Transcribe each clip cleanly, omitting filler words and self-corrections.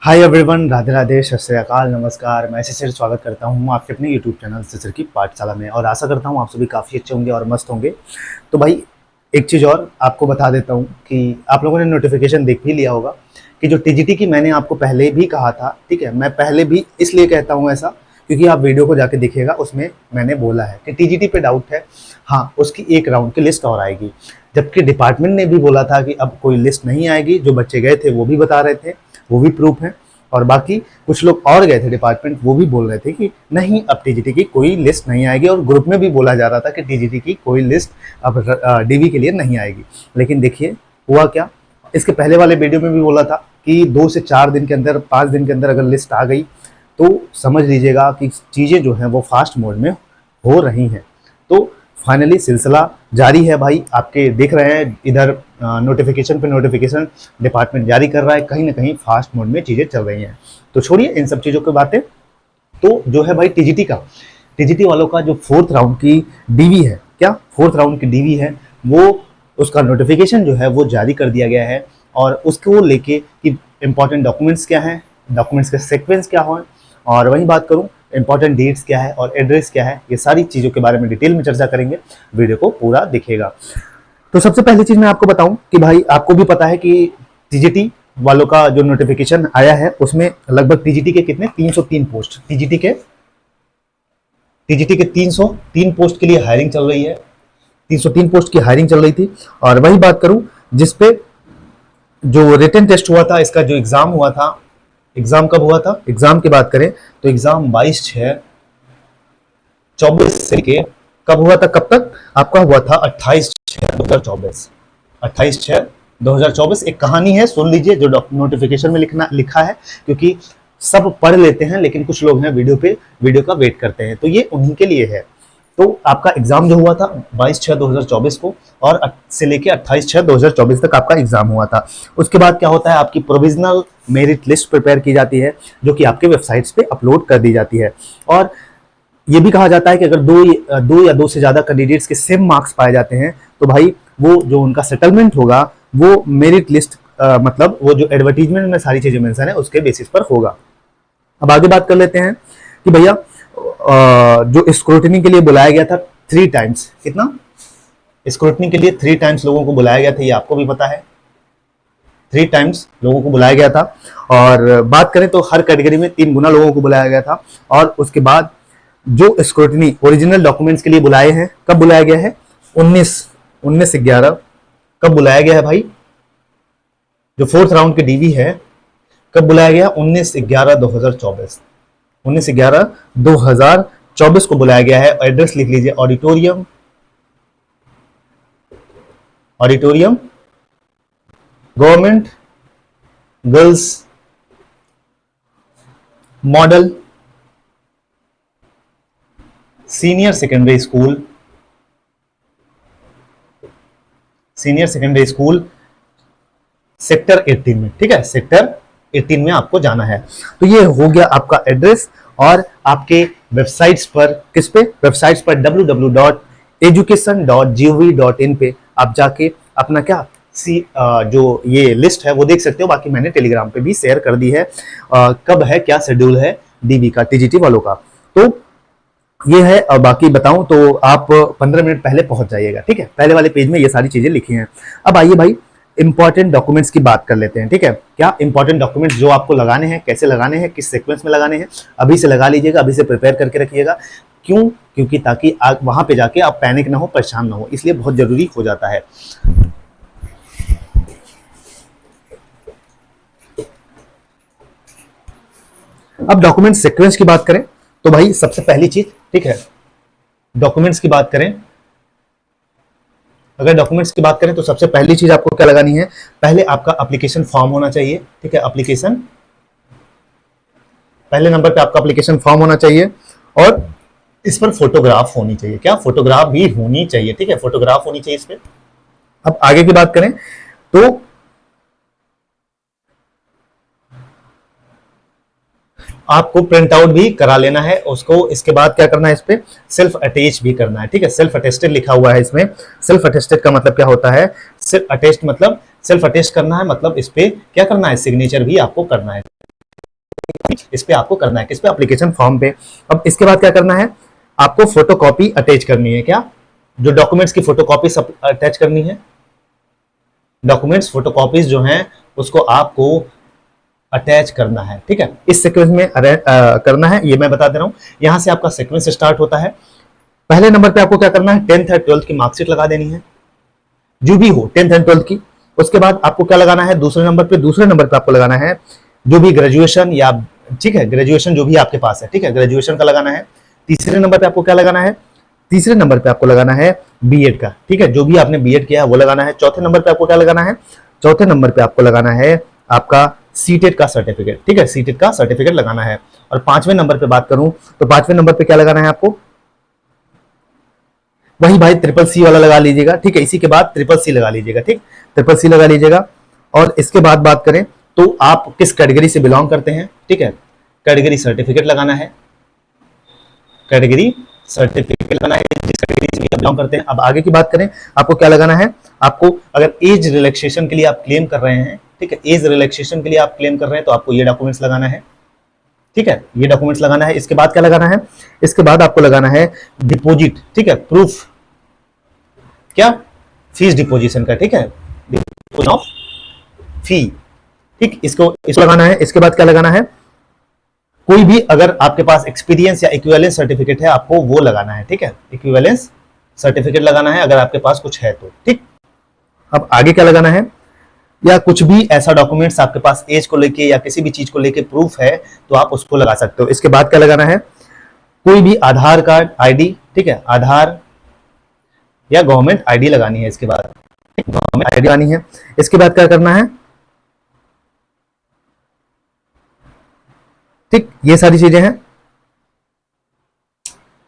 Hi everyone, Radhe Radhe, सत श्री अकाल, नमस्कार। मैं सिर स्वागत करता हूँ आपके अपने यूट्यूब चैनल सिर की पाठशाला में और आशा करता हूँ आप सभी काफ़ी अच्छे होंगे और मस्त होंगे। तो भाई एक चीज़ और आपको बता देता हूँ कि आप लोगों ने नोटिफिकेशन देख भी लिया होगा कि जो टीजीटी की मैंने आपको पहले भी कहा था, ठीक है। मैं पहले भी इसलिए कहता हूँ ऐसा क्योंकि आप वीडियो को जाके देखिएगा, उसमें मैंने बोला है कि टीजीटी पे डाउट है, हाँ उसकी एक राउंड की लिस्ट और आएगी। जबकि डिपार्टमेंट ने भी बोला था कि अब कोई लिस्ट नहीं आएगी, जो बच्चे गए थे वो भी बता रहे थे, वो भी प्रूफ है। और बाकी कुछ लोग और गए थे डिपार्टमेंट, वो भी बोल रहे थे कि नहीं अब टीजीटी की कोई लिस्ट नहीं आएगी, और ग्रुप में भी बोला जा रहा था कि टीजीटी की कोई लिस्ट अब डीवी के लिए नहीं आएगी। लेकिन देखिए हुआ क्या, इसके पहले वाले वीडियो में भी बोला था कि 2 से 4 दिन के अंदर, 5 दिन के अंदर अगर लिस्ट आ गई तो समझ लीजिएगा कि चीज़ें जो हैं वो फास्ट मोड में हो रही हैं। तो फाइनली सिलसिला जारी है भाई, आपके देख रहे हैं इधर नोटिफिकेशन पे नोटिफिकेशन डिपार्टमेंट जारी कर रहा है, कहीं ना कहीं फास्ट मोड में चीज़ें चल रही हैं। तो छोड़िए इन सब चीज़ों की बातें। तो जो है भाई टीजीटी वालों का जो 4th राउंड की डीवी है, क्या 4th राउंड की डीवी है, वो उसका नोटिफिकेशन जो है वो जारी कर दिया गया है। और उसको लेके कि इंपॉर्टेंट डॉक्यूमेंट्स क्या हैं, डॉक्यूमेंट्स का सीक्वेंस क्या हो, और वहीं बात करूं इंपॉर्टेंट डेट्स क्या है और एड्रेस क्या है, ये सारी चीज़ों के बारे में डिटेल में चर्चा करेंगे। वीडियो को पूरा देखिएगा। तो सबसे पहली चीज़ मैं आपको बताऊं कि भाई आपको भी पता है कि टीजीटी वालों का जो नोटिफिकेशन आया है उसमें लगभग टीजीटी के कितने 303 पोस्ट, टीजीटी के 303 पोस्ट के लिए हायरिंग चल रही है। 303 पोस्ट की हायरिंग चल रही थी। और वही बात करूं जिसपे जो रिटन टेस्ट हुआ था, इसका जो एग्जाम हुआ था, एग्जाम कब हुआ था, एग्जाम की बात करें तो एग्जाम 22/6/24 से के कब हुआ था, कब तक आपका हुआ था 28/6/2024। 28/6/2024 एक कहानी है, सुन लीजिए जो नोटिफिकेशन में लिखा है, क्योंकि सब पढ़ लेते हैं लेकिन कुछ लोग हैं वीडियो का वेट करते हैं, तो ये उन्हीं के लिए है। तो आपका एग्जाम जो हुआ था 22/6/2024 को, और से लेके 28/6/2024 तक आपका एग्जाम हुआ था। उसके बाद क्या होता है, आपकी प्रोविजनल मेरिट लिस्ट प्रिपेयर की जाती है, जो कि आपके वेबसाइट्स पे अपलोड कर दी जाती है। और ये भी कहा जाता है कि अगर दो या दो से ज्यादा कैंडिडेट्स के सेम मार्क्स पाए जाते हैं तो भाई वो जो उनका सेटलमेंट होगा वो मेरिट लिस्ट मतलब वो जो एडवर्टीजमेंट में सारी चीजें मेंशन है उसके बेसिस पर होगा। अब आगे बात कर लेते हैं कि भैया जो स्क्रूटनी के लिए बुलाया गया था 3 टाइम्स, कितना स्क्रूटनी के लिए 3 टाइम्स लोगों को बुलाया गया था, ये आपको भी पता है। 3 टाइम्स लोगों को बुलाया गया था। और बात करें तो हर कैटेगरी में 3 गुना लोगों को बुलाया गया था। और उसके बाद जो स्क्रूटनी ओरिजिनल डॉक्यूमेंट्स के लिए बुलाए हैं, कब बुलाया गया है, 19/11 कब बुलाया गया है भाई, जो 4th राउंड के डीवी है कब बुलाया गया, 19/11/2024, 19/11/2024 को बुलाया गया है। एड्रेस लिख लीजिए, auditorium government girls model senior secondary school sector 18 में, ठीक है, सेक्टर 18 में आपको जाना है। तो ये हो गया आपका एड्रेस। और आपके वेबसाइट्स पर, किस पे, वेबसाइट्स पर www.education.gov.in पे आप जाके अपना क्या जो ये लिस्ट है वो देख सकते हो। बाकी मैंने टेलीग्राम पे भी शेयर कर दी है कब है, क्या शेड्यूल है डीबी का, टीजीटी वालों का। तो ये है। और बाकी बताऊं तो आप 15 मिनट पहले पहुंच जाइएगा, ठीक है। पहले वाले पेज में ये सारी चीजें लिखी हैं। अब आइए भाई इंपॉर्टेंट डॉक्यूमेंट्स की बात कर लेते हैं, ठीक है। क्या इंपॉर्टेंट डॉक्यूमेंट्स जो आपको लगाने हैं, कैसे लगाने हैं, किस सीक्वेंस में लगाने हैं, अभी से लगा लीजिएगा, अभी से प्रिपेयर करके रखिएगा। क्यों, क्योंकि ताकि आप वहां पे जाके आप पैनिक ना हो, परेशान ना हो, इसलिए बहुत जरूरी हो जाता है। अब डॉक्यूमेंट सीक्वेंस की बात करें तो भाई सबसे पहली चीज, ठीक है, डॉक्यूमेंट्स की बात करें, अगर डॉक्यूमेंट्स की बात करें तो सबसे पहली चीज आपको क्या लगानी है, पहले आपका एप्लीकेशन फॉर्म होना चाहिए, ठीक है। एप्लीकेशन पहले नंबर पे आपका एप्लीकेशन फॉर्म होना चाहिए, और इस पर फोटोग्राफ होनी चाहिए, क्या फोटोग्राफ भी होनी चाहिए, ठीक है, फोटोग्राफ होनी चाहिए इस पे। अब आगे की बात करें तो आपको प्रिंट आउट भी करा लेना है उसको। इसके बाद क्या करना है, इस पे सेल्फ अटैच भी करना है, ठीक है। सेल्फ अटेस्टेड लिखा हुआ है इसमें। सेल्फ अटेस्टेड का मतलब क्या होता है, सेल्फ अटेस्ट मतलब सेल्फ अटेस्ट करना है, मतलब इस पे क्या करना है, सिग्नेचर भी आपको करना है। इस पे आपको करना है, किस पे, एप्लीकेशन फॉर्म पे। अब इसके बाद क्या करना है, आपको फोटोकॉपी अटैच करनी है। क्या, जो डॉक्यूमेंट्स की फोटोकॉपी अटैच करनी है, डॉक्यूमेंट्स फोटोकॉपीज जो हैं उसको आपको अटैच करना है। ठीक है, इस सीक्वेंस में करना है, ये मैं बता दे रहा हूं। यहां से आपका सीक्वेंस स्टार्ट होता है। पहले नंबर पे आपको क्या करना है, 10th और 12th की मार्कशीट लगा देनी है, जो भी हो 10th एंड 12th की। उसके बाद आपको क्या लगाना है, दूसरे नंबर पे आपको लगाना है जो भी ग्रेजुएशन या, ठीक है, ग्रेजुएशन जो भी आपके पास है, ठीक है, ग्रेजुएशन का लगाना है। तीसरे नंबर पे आपको क्या लगाना है, तीसरे नंबर पे आपको लगाना है बीएड का, ठीक है, जो भी आपने बीएड किया है वो लगाना है। चौथे नंबर पे आपको क्या लगाना है, चौथे नंबर पे आपको लगाना है आपका सीटेट का सर्टिफिकेट, ठीक है, सीटेट का सर्टिफिकेट लगाना है। और पांचवें नंबर पे बात करूं तो पांचवें नंबर पे क्या लगाना है आपको, वही भाई ट्रिपल सी वाला लगा लीजिएगा, ठीक है, इसी के बाद ट्रिपल सी लगा लीजिएगा, ठीक, ट्रिपल सी लगा लीजिएगा। और इसके बाद बात करें तो आप किस कैटेगरी से बिलोंग करते हैं, ठीक है, कैटेगरी सर्टिफिकेट लगाना है, कैटेगरी सर्टिफिकेट लगाना है जिस कैटेगरी से बिलोंग करते हैं। अब आगे की बात करें, आपको क्या लगाना है, आपको अगर एज रिलैक्सेशन के लिए आप क्लेम कर रहे हैं, ठीक है, एज रिलैक्सेशन के लिए आप क्लेम कर रहे हैं तो आपको ये डॉक्यूमेंट्स लगाना है, ठीक है, ये डॉक्यूमेंट्स लगाना है। इसके बाद क्या लगाना है, इसके बाद आपको लगाना है डिपॉजिट, ठीक है, प्रूफ, क्या, फीस डिपोजिशन का, ठीक है, डिपोजिशन ऑफ फी, ठीक, इसको लगाना है। इसके बाद क्या लगाना है, कोई भी अगर आपके पास एक्सपीरियंस या इक्विवेलेंस सर्टिफिकेट है आपको वो लगाना है, ठीक है, इक्विवेलेंस सर्टिफिकेट लगाना है अगर आपके पास कुछ है तो, ठीक। अब आगे क्या लगाना है, या कुछ भी ऐसा डॉक्यूमेंट्स आपके पास एज को लेके या किसी भी चीज को लेके प्रूफ है तो आप उसको लगा सकते हो। इसके बाद क्या लगाना है, कोई भी आधार कार्ड, आईडी, ठीक है, आधार या गवर्नमेंट आईडी लगानी है। इसके बाद गवर्नमेंट आईडी लगानी है। इसके बाद क्या करना है, ठीक, ये सारी चीजें हैं।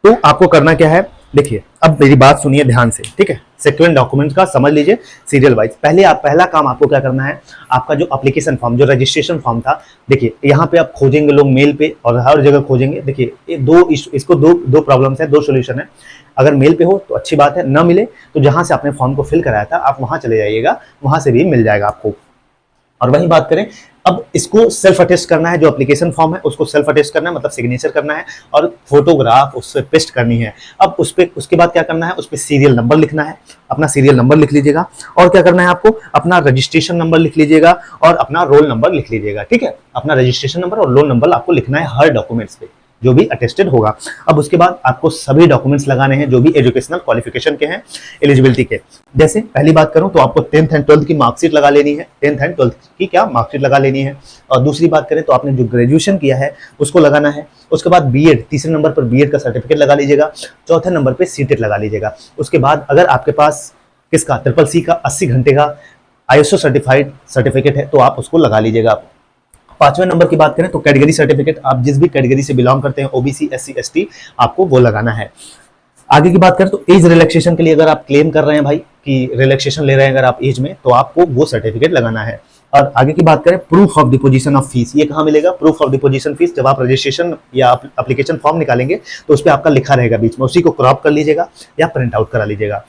तो आपको करना क्या है, देखिए अब मेरी बात सुनिए ध्यान से, ठीक है, सेक्वेंट डॉक्यूमेंट का समझ लीजिए सीरियल वाइज। पहला काम आपको क्या करना है, आपका जो एप्लीकेशन फॉर्म, जो रजिस्ट्रेशन फॉर्म था, देखिए यहाँ पे आप खोजेंगे लोग मेल पे और हर जगह खोजेंगे। देखिए इसको दो प्रॉब्लम्स है, दो सोल्यूशन है। अगर मेल पे हो तो अच्छी बात है, ना मिले तो जहां से आपने फॉर्म को फिल कराया था आप वहां चले जाइएगा, वहां से भी मिल जाएगा आपको। और वही बात करें, अब इसको सेल्फ अटेस्ट करना है, जो एप्लीकेशन फॉर्म है उसको सेल्फ अटेस्ट करना है, मतलब सिग्नेचर करना है और फोटोग्राफ उस पर पेस्ट करनी है। अब उसके बाद क्या करना है, उस पर सीरियल नंबर लिखना है, अपना सीरियल नंबर लिख लीजिएगा। और क्या करना है आपको, अपना रजिस्ट्रेशन नंबर लिख लीजिएगा और अपना रोल नंबर लिख लीजिएगा, ठीक है, अपना रजिस्ट्रेशन नंबर और रोल नंबर आपको लिखना है हर डॉक्यूमेंट्स पे जो भी अटेस्टेड होगा। अब उसके बाद आपको सभी डॉक्यूमेंट्स लगाने हैं जो भी एजुकेशनल क्वालिफिकेशन के हैं, एलिजिबिलिटी के। जैसे पहली बात करूं तो आपको 10th एंड 12th की मार्कशीट लगा लेनी है, 10th एंड 12th की क्या मार्कशीट लगा लेनी है। और दूसरी बात करें तो आपने जो ग्रेजुएशन किया है उसको लगाना है। उसके बाद बीएड, तीसरे नंबर पर बीएड का सर्टिफिकेट लगा लीजिएगा, चौथे नंबर पर सीटेट लगा लीजिएगा। उसके बाद अगर आपके पास किसका, ट्रिपल सी का 80 घंटे का आईएसओ सर्टिफाइड सर्टिफिकेट है तो आप उसको लगा लीजिएगा। पांचवें नंबर की बात करें तो कैटेगरी सर्टिफिकेट, आप जिस भी कैटेगरी से बिलोंग करते हैं, ओबीसी, एससी, एसटी, आपको वो लगाना है। आगे की बात करें तो एज रिलैक्सेशन के लिए अगर आप क्लेम कर रहे हैं भाई कि रिलैक्सेशन ले रहे हैं अगर आप एज में, तो आपको वो सर्टिफिकेट लगाना है। और आगे की बात करें proof of deposition of fees, ये कहाँ मिलेगा, प्रूफ ऑफ डिपोजिशन फीस, जब आप रजिस्ट्रेशन या एप्लीकेशन फॉर्म निकालेंगे तो उस पर आपका लिखा रहेगा बीच में, उसी को क्रॉप कर लीजिएगा या प्रिंट आउट करा लीजिएगा।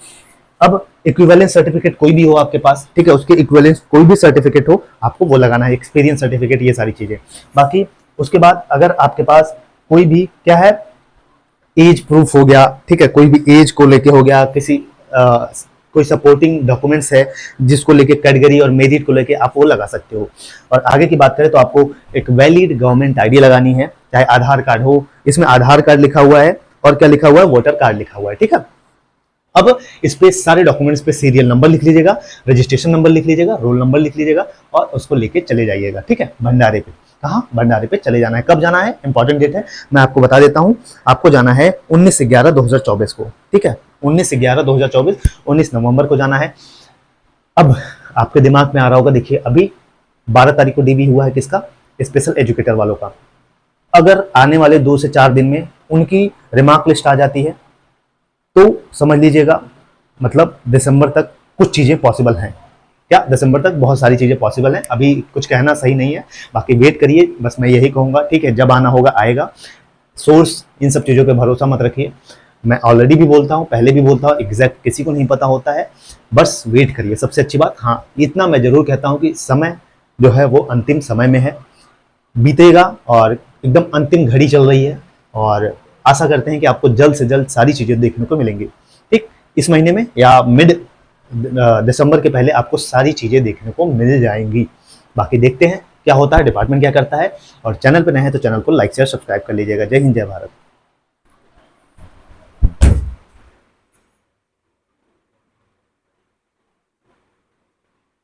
अब इक्विवेलेंस सर्टिफिकेट कोई भी हो आपके पास, ठीक है, उसके इक्विवेलेंस कोई भी सर्टिफिकेट हो आपको वो लगाना है, एक्सपीरियंस सर्टिफिकेट, ये सारी चीजें। बाकी उसके बाद अगर आपके पास कोई भी क्या है, एज प्रूफ हो गया, ठीक है, कोई भी एज को लेके हो गया, कोई सपोर्टिंग डॉक्यूमेंट्स है जिसको लेके कैटेगरी और मेरिट को लेके आप वो लगा सकते हो। और आगे की बात करें तो आपको एक वैलिड गवर्नमेंट आईडी लगानी है, चाहे आधार कार्ड हो, इसमें आधार कार्ड लिखा हुआ है और क्या लिखा हुआ है, वोटर कार्ड लिखा हुआ है, ठीक है। अब इस पे सारे डॉक्यूमेंट्स पे सीरियल नंबर लिख लीजिएगा, रजिस्ट्रेशन नंबर लिख लीजिएगा, रोल नंबर लिख लीजिएगा और उसको लेके चले जाइएगा, ठीक है, भंडारे पे। कहाँ, भंडारे पे चले जाना है। कब जाना है, इंपॉर्टेंट डेट है, मैं आपको बता देता हूँ। आपको जाना है 19/11/2024 को, ठीक है, 19/11/2024, 19 नवंबर को जाना है। अब आपके दिमाग में आ रहा होगा, देखिए अभी 12 तारीख को डीबी हुआ है किसका, स्पेशल एजुकेटर वालों का। अगर आने वाले 2 से 4 दिन में उनकी रिमार्क लिस्ट आ जाती है तो समझ लीजिएगा मतलब दिसंबर तक कुछ चीज़ें पॉसिबल हैं। क्या, दिसंबर तक बहुत सारी चीज़ें पॉसिबल हैं, अभी कुछ कहना सही नहीं है, बाकी वेट करिए, बस मैं यही कहूँगा, ठीक है, जब आना होगा आएगा। सोर्स, इन सब चीज़ों पे भरोसा मत रखिए, मैं ऑलरेडी भी बोलता हूँ, पहले भी बोलता हूँ, एग्जैक्ट किसी को नहीं पता होता है, बस वेट करिए, सबसे अच्छी बात। हाँ, इतना मैं जरूर कहता हूँ कि समय जो है वो अंतिम समय में है, बीतेगा और एकदम अंतिम घड़ी चल रही है और आशा करते हैं कि आपको जल्द से जल्द सारी चीज़ें देखने को मिलेंगी। ठीक, इस महीने में या मिड दिसंबर के पहले आपको सारी चीज़ें देखने को मिल जाएंगी। बाकी देखते हैं क्या होता है, डिपार्टमेंट क्या करता है। और चैनल पर नए हैं तो चैनल को लाइक शेयर सब्सक्राइब कर लीजिएगा। जय हिंद, जय भारत।